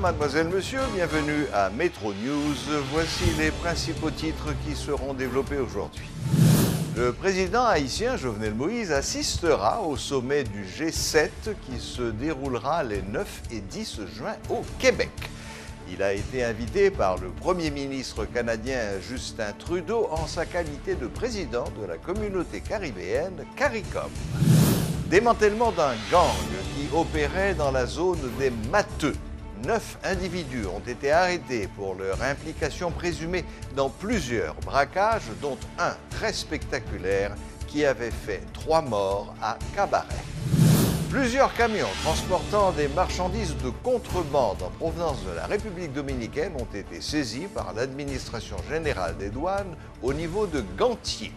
mademoiselle, monsieur, bienvenue à Métro News. Voici les principaux titres qui seront développés aujourd'hui. Le président haïtien Jovenel Moïse assistera au sommet du G7 qui se déroulera les 9 et 10 juin au Québec. Il a été invité par le Premier ministre canadien Justin Trudeau en sa qualité de président de la communauté caribéenne CARICOM. Démantèlement d'un gang qui opérait dans la zone des Matheux. 9 individus ont été arrêtés pour leur implication présumée dans plusieurs braquages, dont un très spectaculaire qui avait fait 3 morts à Cabaret. Plusieurs camions transportant des marchandises de contrebande en provenance de la République dominicaine ont été saisis par l'administration générale des douanes au niveau de Gantier.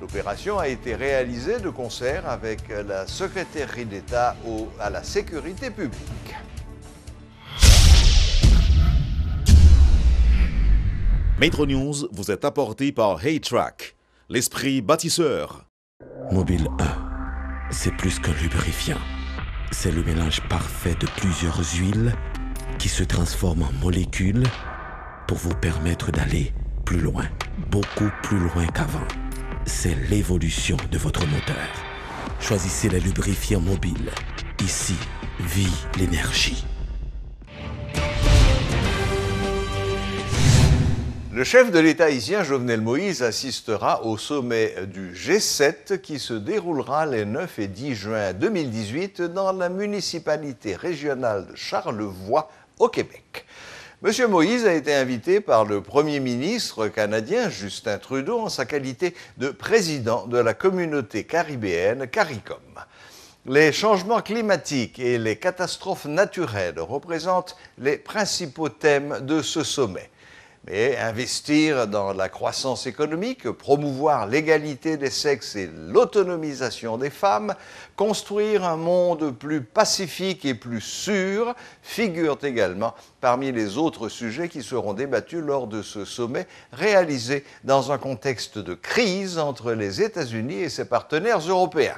L'opération a été réalisée de concert avec la secrétaireté d'État à la sécurité publique. Métro News vous est apporté par Haytrack, l'esprit bâtisseur. Mobile 1, c'est plus qu'un lubrifiant. C'est le mélange parfait de plusieurs huiles qui se transforment en molécules pour vous permettre d'aller plus loin, beaucoup plus loin qu'avant. C'est l'évolution de votre moteur. Choisissez les lubrifiants mobiles. Ici, vit l'énergie. Le chef de l'État haïtien Jovenel Moïse assistera au sommet du G7 qui se déroulera les 9 et 10 juin 2018 dans la municipalité régionale de Charlevoix, au Québec. M. Moïse a été invité par le Premier ministre canadien Justin Trudeau en sa qualité de président de la communauté caribéenne CARICOM. Les changements climatiques et les catastrophes naturelles représentent les principaux thèmes de ce sommet. Mais investir dans la croissance économique, promouvoir l'égalité des sexes et l'autonomisation des femmes, construire un monde plus pacifique et plus sûr figurent également parmi les autres sujets qui seront débattus lors de ce sommet réalisé dans un contexte de crise entre les États-Unis et ses partenaires européens.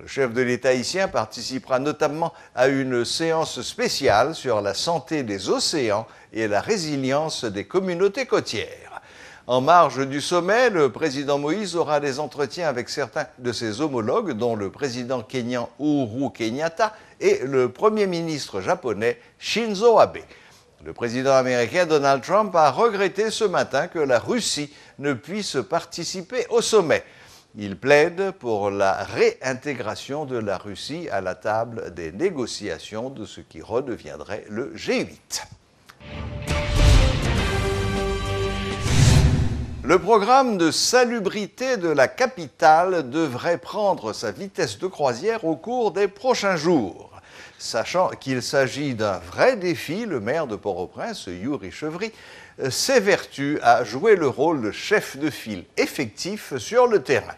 Le chef de l'État haïtien participera notamment à une séance spéciale sur la santé des océans et la résilience des communautés côtières. En marge du sommet, le président Moïse aura des entretiens avec certains de ses homologues, dont le président kényan Uhuru Kenyatta et le premier ministre japonais Shinzo Abe. Le président américain Donald Trump a regretté ce matin que la Russie ne puisse participer au sommet. Il plaide pour la réintégration de la Russie à la table des négociations de ce qui redeviendrait le G8. Le programme de salubrité de la capitale devrait prendre sa vitesse de croisière au cours des prochains jours. Sachant qu'il s'agit d'un vrai défi, le maire de Port-au-Prince, Yuri Chevry, s'évertue à jouer le rôle de chef de file effectif sur le terrain.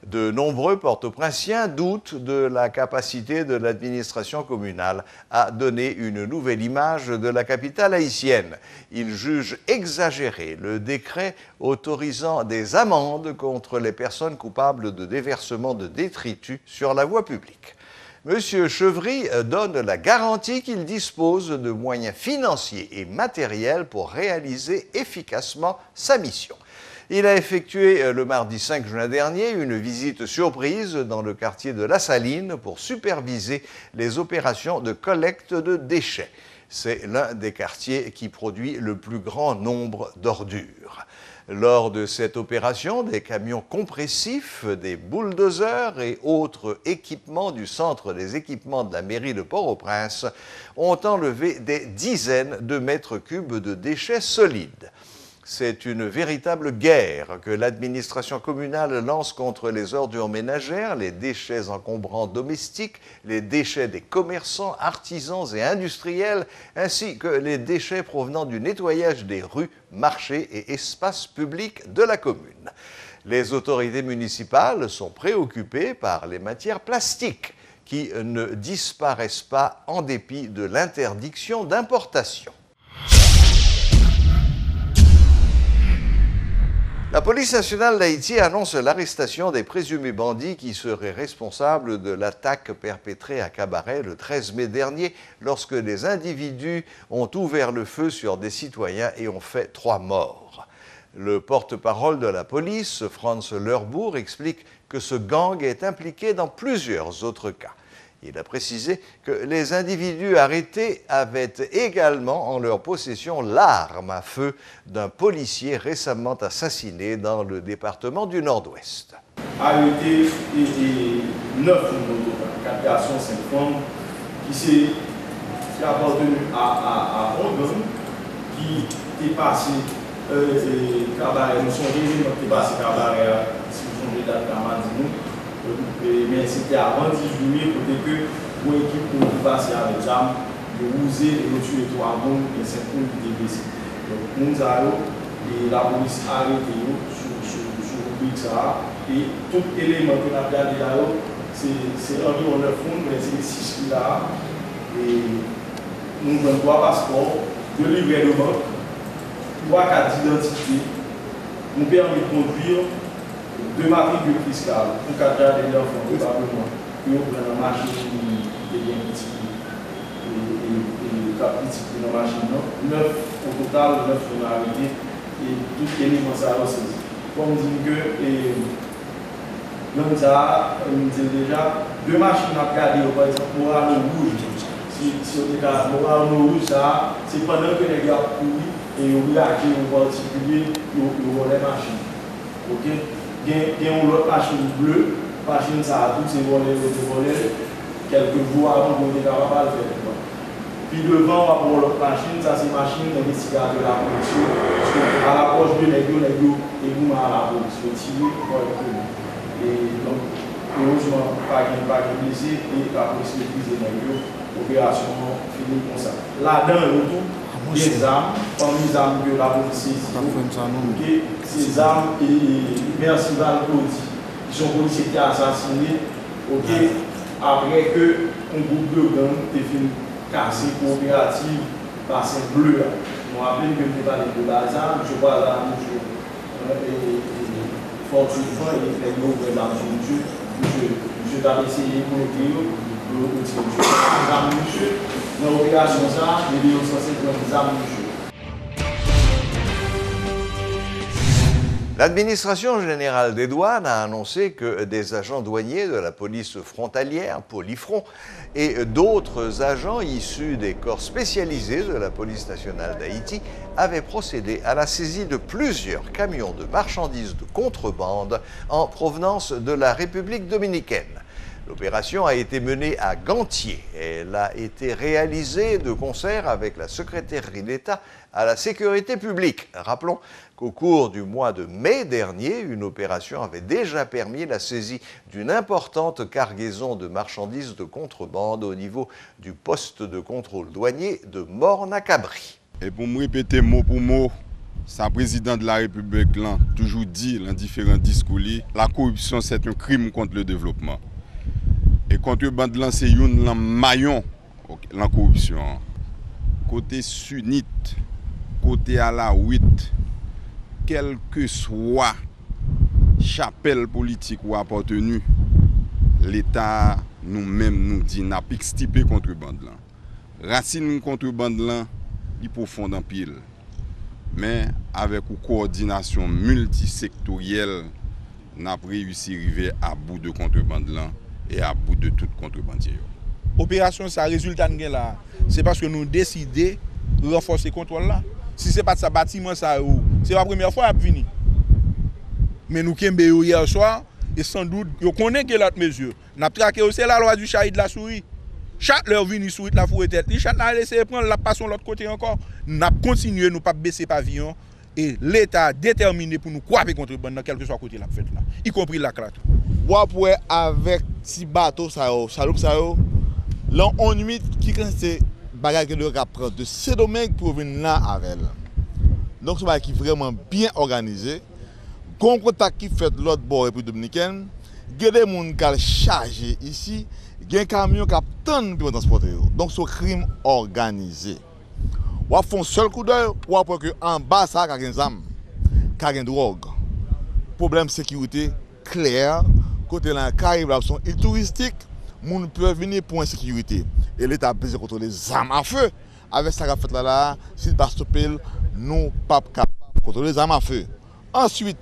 De nombreux Port-au-Prinциens doutent de la capacité de l'administration communale à donner une nouvelle image de la capitale haïtienne. Ils jugent exagéré le décret autorisant des amendes contre les personnes coupables de déversement de détritus sur la voie publique. M. Chevry donne la garantie qu'il dispose de moyens financiers et matériels pour réaliser efficacement sa mission. Il a effectué le mardi 5 juin dernier une visite surprise dans le quartier de La Saline pour superviser les opérations de collecte de déchets. C'est l'un des quartiers qui produit le plus grand nombre d'ordures. Lors de cette opération, des camions compressifs, des bulldozers et autres équipements du centre des équipements de la mairie de Port-au-Prince ont enlevé des dizaines de mètres cubes de déchets solides. C'est une véritable guerre que l'administration communale lance contre les ordures ménagères, les déchets encombrants domestiques, les déchets des commerçants, artisans et industriels, ainsi que les déchets provenant du nettoyage des rues, marchés et espaces publics de la commune. Les autorités municipales sont préoccupées par les matières plastiques qui ne disparaissent pas en dépit de l'interdiction d'importation. La police nationale d'Haïti annonce l'arrestation des présumés bandits qui seraient responsables de l'attaque perpétrée à Cabaret le 13 mai dernier lorsque des individus ont ouvert le feu sur des citoyens et ont fait 3 morts. Le porte-parole de la police, Franz Lerbourg, explique que ce gang est impliqué dans plusieurs autres cas. Il a précisé que les individus arrêtés avaient également en leur possession l'arme à feu d'un policier récemment assassiné dans le département du Nord-Ouest. Arrêté et 9 4 garçons, 5 femmes qui appartenu à un gang qui est passé Cabaret, nous sommes venus qui est passé Cabaret, si vous avez date Camadino. Mais c'était avant 10 juillet pour que pour l'équipe qui passe avec Jam, de user et de tuer 3 personnes et 5 personnes qui étaient blessées. Donc, nous avons et la police a arrêté sur le ça et tout élément que nous avons gardé là, c'est environ 9 personnes, mais c'est 6 qui là. Et nous avons 3 passeports, 2 livrets de banque, 3 cartes d'identité, nous permet de conduire. 2 matricules fiscales pour garder les enfants, probablement, et on prend la machine qui est bien petite et la machine. 9 au total, 9 sont arrivés et tout élément ça a saisi. Comme on dit que, on dit déjà, 2 machines à garder, par exemple, Morano rouge. Si on dit que Morano rouge, c'est pendant que les gars courent et on réagit en particulier, on voit les machines. Ok? Il y a une autre machine bleue, machine ça a tout, c'est volé, quelques jours avant qu'on est capable de faire. Puis devant, on va pour l'autre machine, ça c'est machine d'investigateur de la police. À l'approche de l'aigle, et vous à la police, tiré correctement. Et donc, heureusement, pas de blessé, et la police maîtrise l'aigle, opération finie comme ça. Là-dedans, le tout, des armes, parmi les armes que la police saisit, ces armes, et merci Valcodi, qui sont policiers qui ont assassiné, après que un groupe de gangs ait fini casser coopérative par ces bleus. Je me rappelle que je parlais de Bazar, je vois là, et fortunément, il est fait l'eau de l'argent de Dieu. Je t'avais essayé pour le dire, monsieur, dans l'opération, ça, les vidéos sont censées être des armes, monsieur. L'administration générale des douanes a annoncé que des agents douaniers de la police frontalière, Polifront, et d'autres agents issus des corps spécialisés de la police nationale d'Haïti avaient procédé à la saisie de plusieurs camions de marchandises de contrebande en provenance de la République dominicaine. L'opération a été menée à Gantier. Elle a été réalisée de concert avec la secrétairerie d'État à la sécurité publique. Rappelons qu'au cours du mois de mai dernier, une opération avait déjà permis la saisie d'une importante cargaison de marchandises de contrebande au niveau du poste de contrôle douanier de Morne-à-Cabri. Et pour me répéter mot pour mot, sa président de la République l'a toujours dit dans différents discours, la corruption c'est un crime contre le développement. Et contrebande là c'est un maillon la corruption. Côté sunnite, côté alawite, quel que soit chapelle politique ou appartenu, l'État nous-mêmes nous dit n'a pas extirpé contrebande là. Racine contrebande là, il profond en pile. Mais avec une coordination multisectorielle, nous avons réussi à arriver à bout de contrebande là et à bout de toute contrebandier. Opération, ça résultat là, c'est parce que nous décidons de renforcer le contrôle là. Si ce n'est pas de ce bâtiment, c'est la première fois qu'il vient. Mais nous qui sommes hier soir, et sans doute, nous connaissons que l'autre mesure. Nous avons traqué aussi la loi du chat et de la souris. Chaque leur venu sur la fourrée tête, chaque n'a laissé prendre la passion de l'autre côté encore. Nous avons continué, nous pas baisser pavillon. Et l'État déterminé pour nous croiser contre le bande, quel que soit le côté de la fête là, y compris la crate. Pour avec si bateau ça chaloupe ça là on nuit qui c'est bagage que le prend de ces domaines pour venir là avec elle. Donc c'est qui vraiment bien organisé. Gon contact qui fait l'autre bord République dominicaine, il y a des gens qui chargé ici, il y a un camion qui attend pour transporter. Donc c'est un crime organisé. Ou font seul coup d'œil ou après que en bas ça a des armes, a des drogue. problème de sécurité clair. Côté là, Caraïbes, sont îles touristiques, les gens peuvent venir pour une sécurité. Et l'État a besoin de contrôler les armes à feu. Avec ça qu'a fait là, s'il ne pas stopper, nous pas capables de contrôler les armes à feu. Ensuite,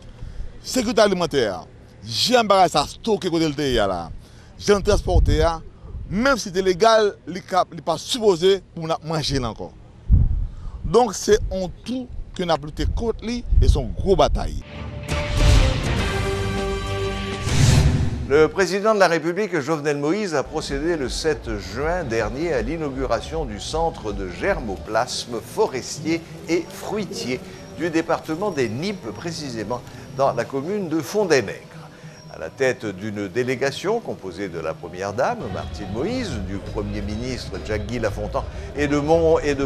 sécurité alimentaire. J'ai un bagage à stocker côté le pays là. J'ai un transporteur, même si c'est légal, il n'est pas supposé pour manger là encore. Donc c'est en tout que nous avons lutté contre lui et son gros bataille. Le président de la République, Jovenel Moïse, a procédé le 7 juin dernier à l'inauguration du centre de germoplasme forestier et fruitier du département des Nippes, précisément dans la commune de Fond-des-Nègres. À la tête d'une délégation composée de la Première Dame, Martine Moïse, du Premier ministre Jacques-Guy Lafontan et de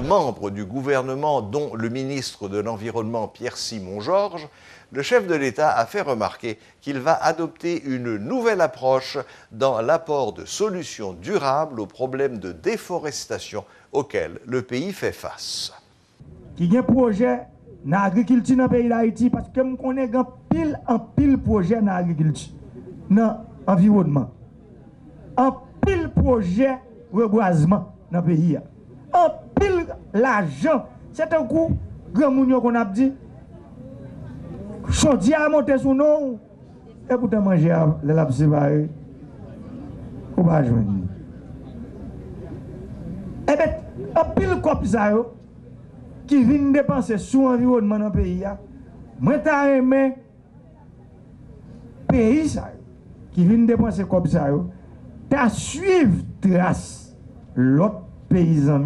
membres du gouvernement, dont le ministre de l'Environnement Pierre-Simon Georges, le chef de l'État a fait remarquer qu'il va adopter une nouvelle approche dans l'apport de solutions durables aux problèmes de déforestation auxquels le pays fait face. Il y a un projet dans l'agriculture dans le pays d'Haïti parce que je connais un pile projet dans l'agriculture, dans l'environnement. Un pile projet de reboisement dans le pays. Un pile l'argent. C'est un coup, grand mounio qu'on a dit. Chaudier a monté sous nous, et pour te manger les lapes séparés, on va joindre. Eh bien, un pile comme ça, qui vient dépenser sur l'environnement dans le pays, moi, je aimé pays qui vient dépenser comme ça, tu suivre trace l'autre paysan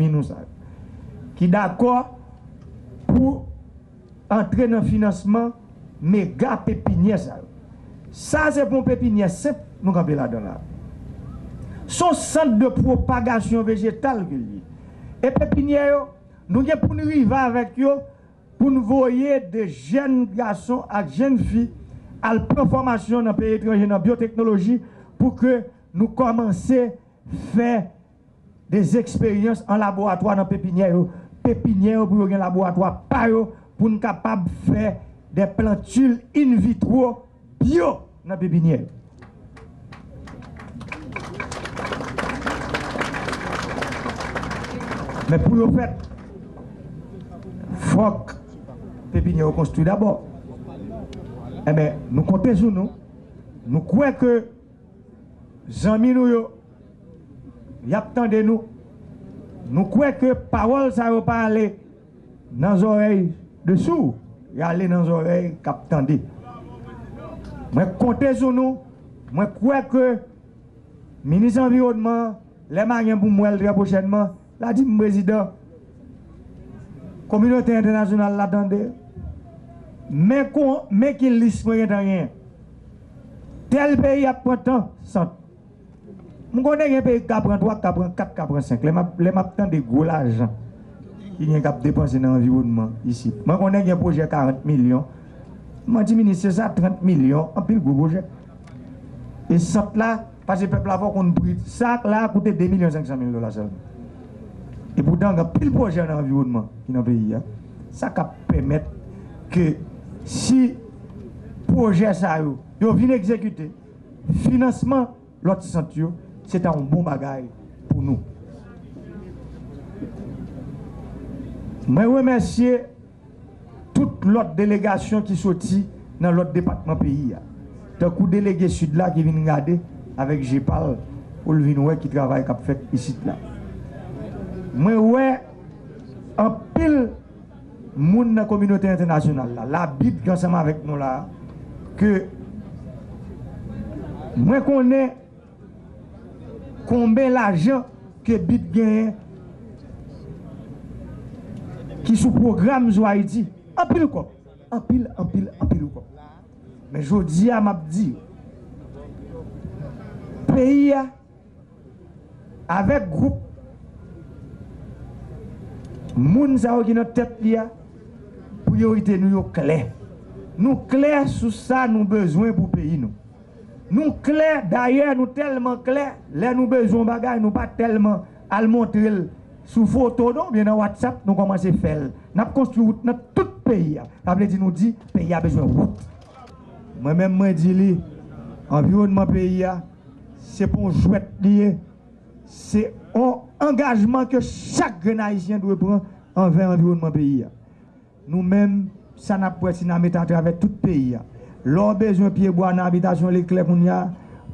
qui est d'accord pour entrer dans le financement. Méga pépinière ça c'est pour pépinière simple nous camper là-dedans là. Son centre de propagation végétale et pépinière nous avons pour nous arriver avec eux pour nous voyer des jeunes garçons et jeunes filles à la formation dans le pays étranger dans la biotechnologie pour que nous commencions à faire des expériences en laboratoire dans pépinière pour un laboratoire pour nous capables de faire des plantules in vitro bio dans la pépinière. Mais pour le faire, il faut que la pépinière soit construite d'abord. Eh bien, nous comptons sur nous. Nous croyons que Jean-Mi nous, y attendent nous. Nous croyons que parole ça va pas aller dans les oreilles de sourds. Il y a aller dans les oreilles qui moi, comptez sur nous. Moi, crois que le ministre de l'Environnement, les mariens pour moi très prochainement, l'a dit le président, la communauté internationale l'attendait. Mais qu'il liste rien. Tel pays a pris tant, 100. Je connais un pays qui prend 3, qui prend 4, qui prend 5. Les maps des gros l'argent qui vient dépenser dans l'environnement ici. Je connais un projet 40 millions. Je dis, ministre, c'est ça, 30 millions, en pile gros projet. Et ça là, parce que le peuple a qu'on pris, ça là a coûté 2 500 000 $ seulement. Et pourtant, il y a pile projet dans l'environnement qui est dans le pays. Ça permet que si le projet ça vient exécuter, financement, l'autre santé, c'est un bon bagage pour nous. Je remercie toute l'autre délégation qui sortit dans l'autre département pays. Tant que délégué sud là qui vient regarder avec GEPAL pour le venir qui travaille qui fait ici là. Moi ouais en pile monde dans la communauté internationale là, la Bible ensemble avec nous là que moi connais combien l'argent que BIT gagne qui sous programme sur Haïti. En pile quoi. En pile quoi. Mais je dis à m'a dit pays avec groupe moun sa qui dans tête là priorité nous clair. Nous clair sur ça nous besoin pour pays nous. Nous clair d'ailleurs nous tellement clair, là nous besoin bagage nous pas tellement à le montrer sous photo non bien dans WhatsApp nous commencer faire. N'a construit route dans tout pays. Ça veut dire nous dit pays a besoin de route. Moi-même, moi dis environnement pays, c'est pour jouer lié. C'est un engagement que chaque Haïtien doit prendre envers l'environnement pays. Nous-mêmes, ça n'a pas été mis à travers tout le pays. L'on besoin de pied bois dans l'habitation l'éclair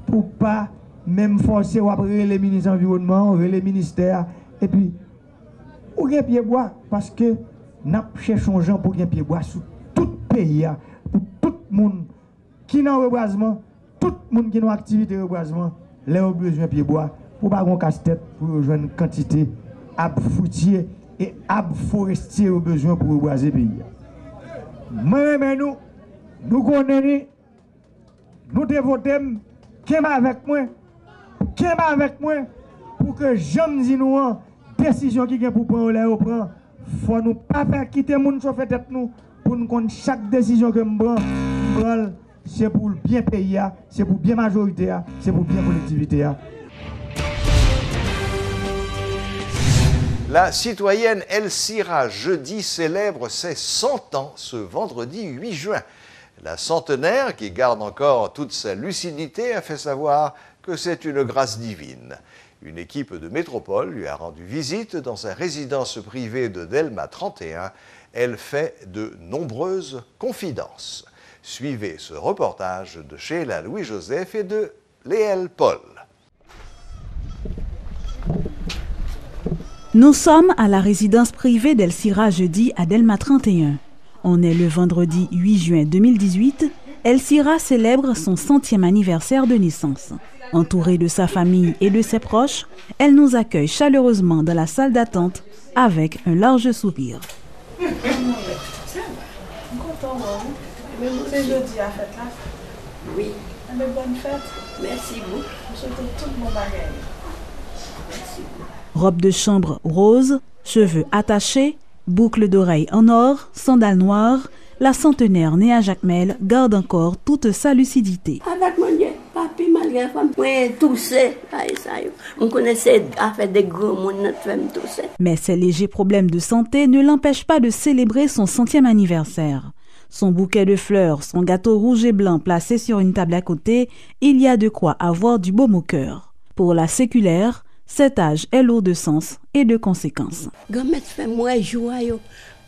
pour pas même forcer ou après les ministres de l'environnement, les ministères. Et puis, ou bien pied bois, parce que nous cherchons gens pour pied bois sur tout le pays, pour tout le monde qui n'a reboisement, tout le monde qui a une activité de reboisement, les ont besoin de pied bois pour pas qu'on casse-tête pour rejoindre une quantité d'arbres fruitiers et arbres forestiers au besoin pour reboiser le pays. Mais nous connaissons, nous devons qui est avec moi, pour que j'aime dis nous décision qui est pour prendre les prendre. Faut nous pas faire quitter moun chauffer tête nous pour nous connaître chaque décision que nous prend, c'est pour le bien pays, c'est pour bien majorité, c'est pour bien collectivité. La citoyenne Elsira Jeudi célèbre ses 100 ans ce vendredi 8 juin. La centenaire, qui garde encore toute sa lucidité, a fait savoir que c'est une grâce divine. Une équipe de métropole lui a rendu visite dans sa résidence privée de Delma 31. Elle fait de nombreuses confidences. Suivez ce reportage de Sheila Louis-Joseph et de Léel Paul. Nous sommes à la résidence privée d'Elsira Jeudi à Delma 31. On est le vendredi 8 juin 2018. Elsira célèbre son 100e anniversaire de naissance. Entourée de sa famille et de ses proches, elle nous accueille chaleureusement dans la salle d'attente avec un large soupir. C'est jeudi à fête là? Oui. Une bonne fête. Merci beaucoup. Je souhaite tout mon bagage. Merci beaucoup. Robe de chambre rose, cheveux attachés, boucles d'oreilles en or, sandales noires, la centenaire née à Jacmel garde encore toute sa lucidité. Avec mon Dieu, papi, malgré femme, moi, toussé, on connaissait à faire des gros monde, notre femme toussé. Mais ces légers problèmes de santé ne l'empêchent pas de célébrer son 100e anniversaire. Son bouquet de fleurs, son gâteau rouge et blanc placé sur une table à côté, il y a de quoi avoir du baume au cœur. Pour la séculaire, cet âge est lourd de sens et de conséquences. Grand-mère fait moi joie,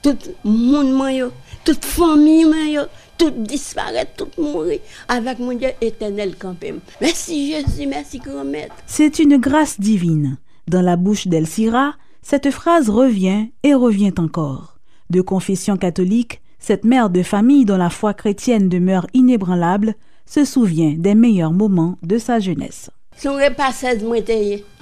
tout le monde, toute famille, tout disparaît, tout mourir. Avec mon Dieu éternel campé. Merci Jésus, merci grand-mère. C'est une grâce divine. Dans la bouche d'Elsira, cette phrase revient et revient encore. De confession catholique, cette mère de famille dont la foi chrétienne demeure inébranlable se souvient des meilleurs moments de sa jeunesse. Son repas 16 mois,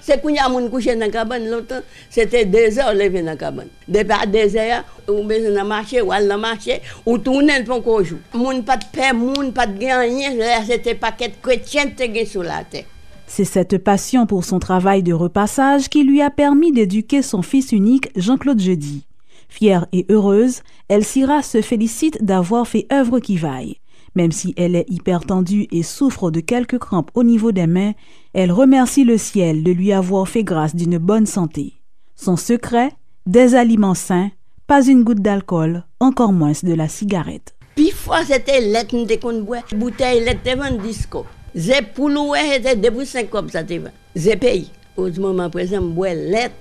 c'est quand il y a moun couché dans la cabane longtemps, c'était 2 heures lever dans la cabane. Depuis 2 heures, ou besoin de marcher, ou aller marcher, ou tourner pour qu'on joue. Moun pas de paix, moun pas de rien, c'était paquet chrétien qui sur la tête. C'est cette passion pour son travail de repassage qui lui a permis d'éduquer son fils unique, Jean-Claude Jeudi. Fière et heureuse, Elsira se félicite d'avoir fait œuvre qui vaille. Même si elle est hyper tendue et souffre de quelques crampes au niveau des mains, elle remercie le ciel de lui avoir fait grâce d'une bonne santé. Son secret, des aliments sains, pas une goutte d'alcool, encore moins de la cigarette. Puis fois c'était lettre de qu'on boit, bouteille lettre devant disco. J'ai pouloué était debout 5 comme ça devant. J'ai payé. Au moment présent, bois lettre,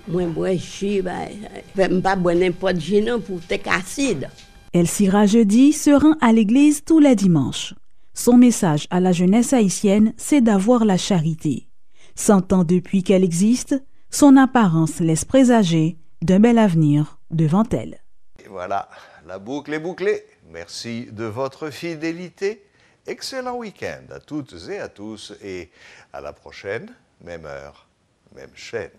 moi bois jus, pas boire n'importe jus non pour te acide. Elsira Jeudi se rend à l'église tous les dimanches. Son message à la jeunesse haïtienne, c'est d'avoir la charité. 100 ans depuis qu'elle existe, son apparence laisse présager d'un bel avenir devant elle. Et voilà, la boucle est bouclée. Merci de votre fidélité. Excellent week-end à toutes et à tous et à la prochaine, même heure, même chaîne.